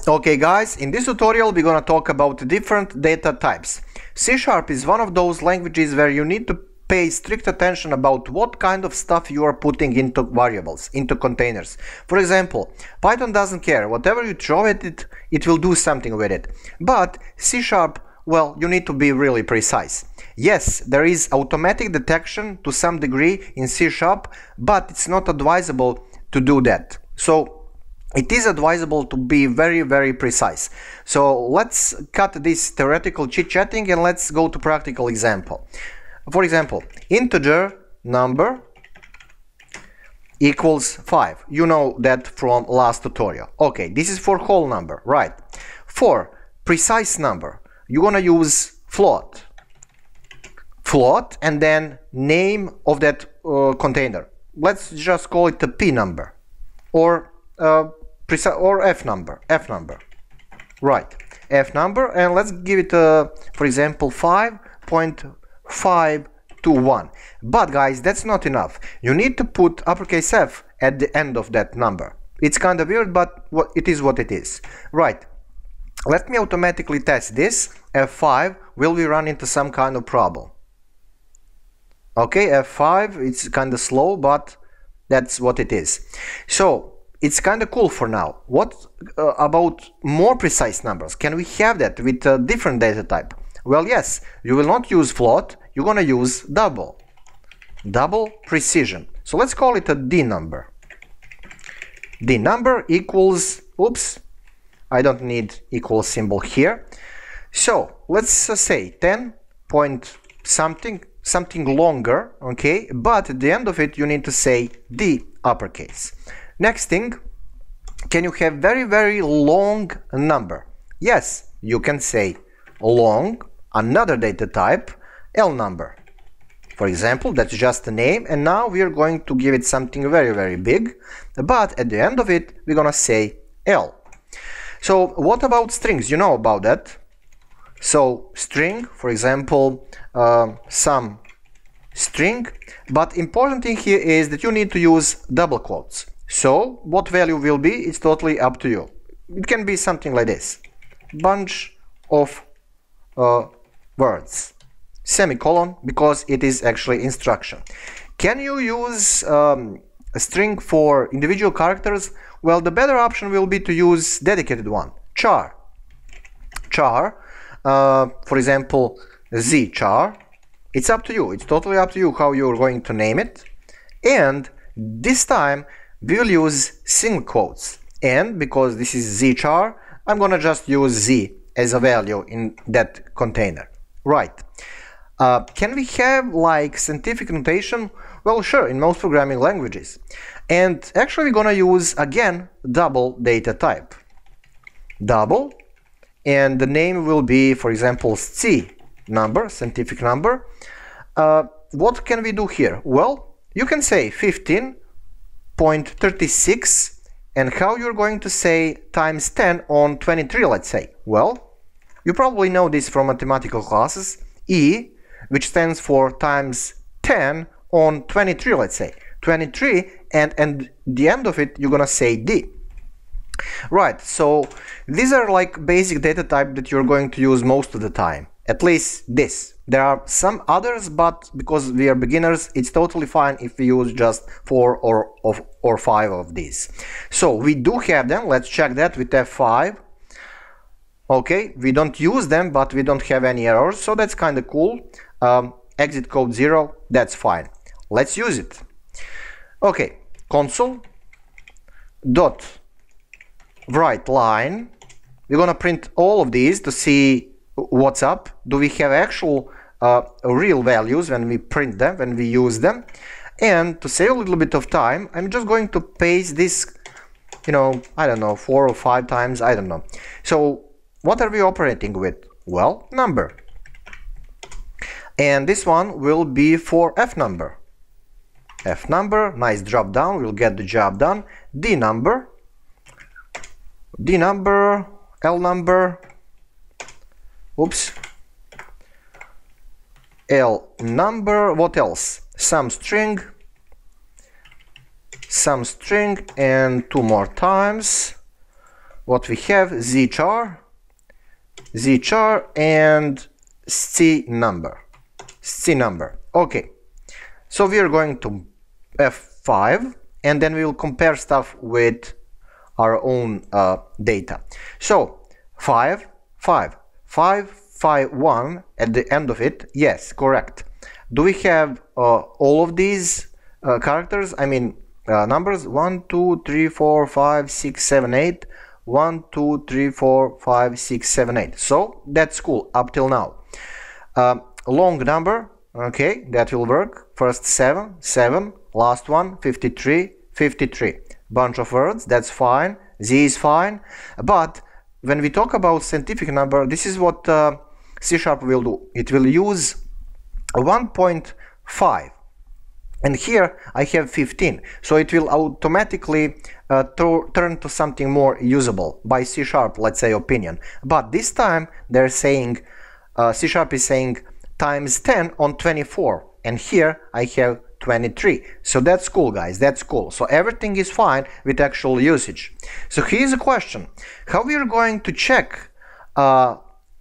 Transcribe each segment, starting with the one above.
Okay guys, in this tutorial we're gonna talk about different data types. C# is one of those languages where you need to pay strict attention about what kind of stuff you are putting into variables, into containers. For example, Python doesn't care, whatever you throw at it, it will do something with it. But C#, well, you need to be really precise. Yes, there is automatic detection to some degree in C#, but it's not advisable to do that. So it is advisable to be very precise. So let's cut this theoretical chit-chatting and let's go to practical example. For example, integer number equals 5. You know that from last tutorial. Okay, this is for whole number, right? For precise number, you're gonna use float. Float and then name of that container. Let's just call it a P number or F number, right, F number, and let's give it for example 5.521. But guys, that's not enough. You need to put uppercase F at the end of that number. It's kind of weird, but it is what it is. Right, let me automatically test this. F5 will we run into some kind of problem. Okay, F5, it's kind of slow, but that's what it is. So it's kind of cool for now. What about more precise numbers? Can we have that with a different data type? Well, yes, you will not use float, you're gonna use double precision. So let's call it a D number. D number equals, oops, I don't need equal symbol here. So let's say 10 point something longer, okay, but at the end of it you need to say D uppercase. Next thing, can you have very long number? Yes, you can say long, another data type, L number. For example, that's just a name, and now we are going to give it something very big, but at the end of it, we're gonna say L. So what about strings? You know about that. So string, for example, some string, but important thing here is that you need to use double quotes. So what value will be, it's totally up to you. It can be something like this, bunch of words, semicolon, because it is actually instruction. Can you use a string for individual characters? Well, the better option will be to use dedicated one, char. For example, Z char. It's up to you, it's totally up to you how you're going to name it. And this time we will use single quotes, and because this is Z char, I'm gonna just use Z as a value in that container. Right. Can we have like scientific notation? Well, sure, in most programming languages. And actually we're gonna use again double data type. Double, and the name will be, for example, C number, scientific number. What can we do here? Well, you can say 15.36, and how you're going to say times 10 on 23, let's say. Well, you probably know this from mathematical classes. E, which stands for times 10 on 23, let's say. 23, and the end of it, you're gonna say D. Right, so these are like basic data type that you're going to use most of the time. At least this. There are some others, but because we are beginners, it's totally fine if we use just 4 or 5 of these. So we do have them. Let's check that with F5. Okay, we don't use them, but we don't have any errors, so that's kind of cool. Exit code 0, that's fine. Let's use it. Okay, console dot write line. We're gonna print all of these to see what's up. Do we have actual real values when we print them, when we use them? And to save a little bit of time, I'm just going to paste this, you know, I don't know, 4 or 5 times, I don't know. So what are we operating with? Well, number. And this one will be for F number. F number, nice drop down, we'll get the job done. D number, L number, oops, L number, what else? Some string, and 2 more times. what we have, z char, and c number. Okay, so we are going to F5, and then we will compare stuff with our own data. So 5, 5, 5, 5, 1 at the end of it. Yes, correct. Do we have all of these characters? I mean numbers 1, 2, 3, 4, 5, 6, 7, 8. 1, 2, 3, 4, 5, 6, 7, 8. So that's cool up till now. Long number, okay, that will work. First 7, 7, last one 53, 53. Bunch of words, that's fine. Z is fine. But when we talk about scientific number, this is what C# will do. It will use 1.5. And here I have 15, so it will automatically turn to something more usable by C#, let's say, opinion. But this time they're saying, C# is saying times 10 on 24, and here I have 23. So that's cool, guys, that's cool. So everything is fine with actual usage. So here's a question: how we are going to check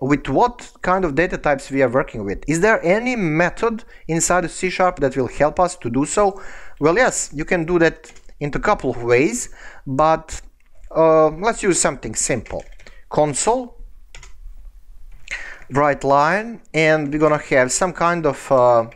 with what kind of data types we are working with? Is there any method inside of C# that will help us to do so? Well, yes, you can do that in a couple of ways, but let's use something simple. Console, write line, and we're gonna have some kind of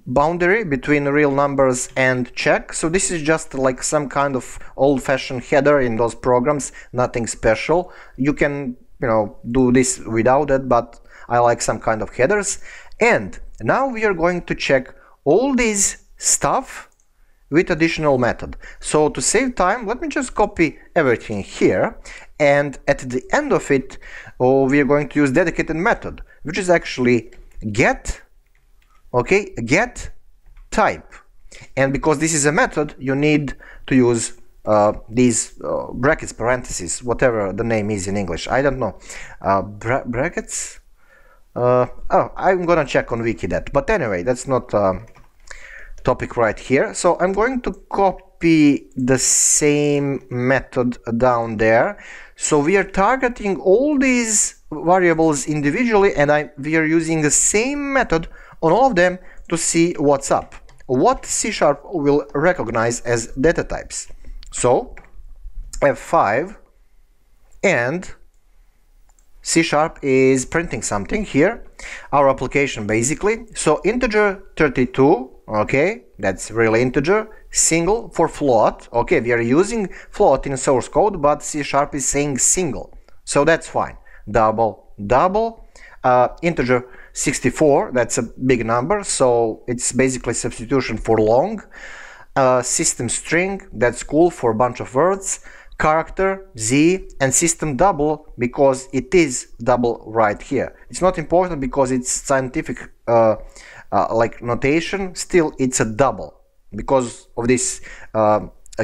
boundary between real numbers and check. So this is just like some kind of old-fashioned header in those programs, nothing special. You can do this without it, but I like some kind of headers. And now we are going to check all this stuff with additional method. So to save time, let me just copy everything here, and at the end of it we are going to use dedicated method, which is actually get, okay, get type. And because this is a method, you need to use these brackets, parentheses, whatever the name is in English, I don't know, brackets. Oh, I'm gonna check on wiki that, but anyway, that's not topic right here. So I'm going to copy the same method down there. So we are targeting all these variables individually, and we are using the same method on all of them to see what's up, what C# will recognize as data types. So F5, and C# is printing something here, our application basically. So integer 32, okay, that's real integer. Single for float, okay, we are using float in source code, but C# is saying single, so that's fine. Double, double, integer 64, that's a big number, so it's basically substitution for long. System string, that's cool for a bunch of words. Character, Z, and system double, because it is double right here. It's not important because it's scientific like notation, still it's a double because of this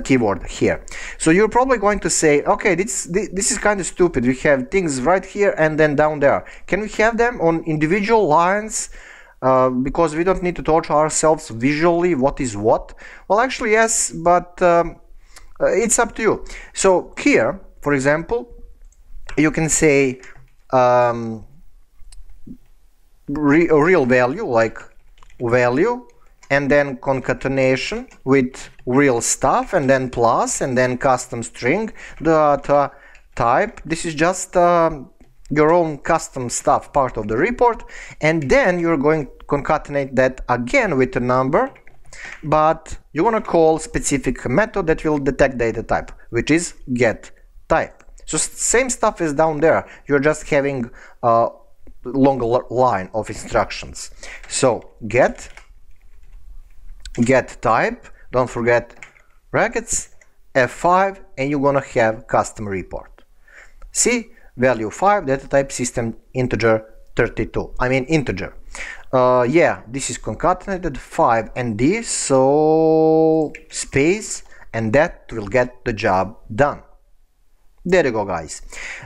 keyword here. So you're probably going to say, okay, this is kind of stupid. We have things right here and then down there. Can we have them on individual lines? Because we don't need to torture ourselves visually what is what. Well, actually yes, but it's up to you. So here, for example, you can say real value, like value, and then concatenation with real stuff, and then plus, and then custom string data type. This is just your own custom stuff, part of the report, and then you're going to concatenate that again with a number, but you want to call specific method that will detect data type, which is get type. So same stuff is down there, you're just having a longer line of instructions. So get type, don't forget brackets, F5, and you're gonna have custom report. See, value 5, data type system integer 32, I mean integer. Yeah, this is concatenated 5 and this, so space, and that will get the job done. There you go, guys.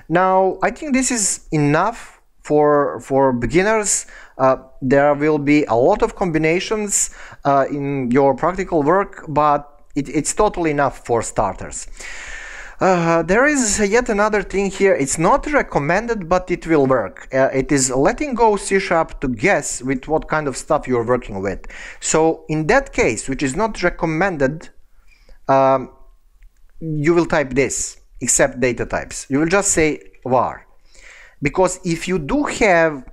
Now I think this is enough for beginners. There will be a lot of combinations in your practical work, but it's totally enough for starters. There is yet another thing here. It's not recommended, but it will work. It is letting go C# to guess with what kind of stuff you're working with. So in that case, which is not recommended, you will type this, except data types. You will just say var. Because if you do have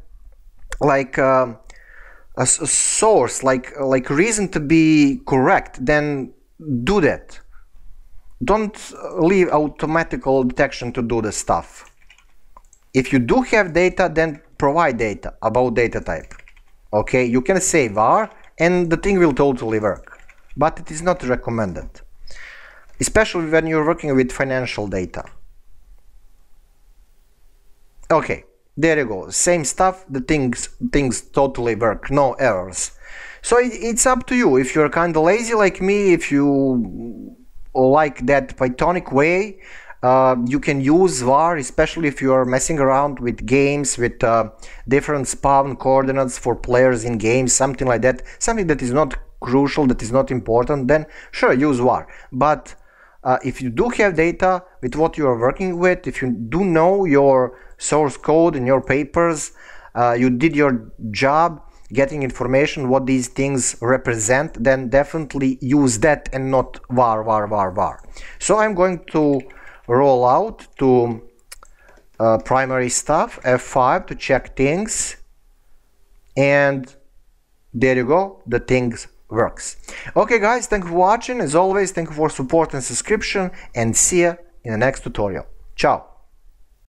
like a source, like reason to be correct, then do that. Don't leave automatical detection to do the stuff. If you do have data, then provide data about data type. Okay, you can say var and the thing will totally work, but it is not recommended, especially when you're working with financial data. Okay, there you go, same stuff, the things totally work, no errors. So it's up to you. If you're kind of lazy like me, if you like that Pythonic way, you can use var, especially if you are messing around with games with different spawn coordinates for players in games, something like that, something that is not crucial, that is not important, then sure, use var. But if you do have data with what you are working with, if you do know your source code in your papers, you did your job getting information what these things represent, then definitely use that and not var. So I'm going to roll out to primary stuff, F5 to check things, and there you go, the things works. Okay guys, thank you for watching. As always, thank you for support and subscription, and see you in the next tutorial. Ciao.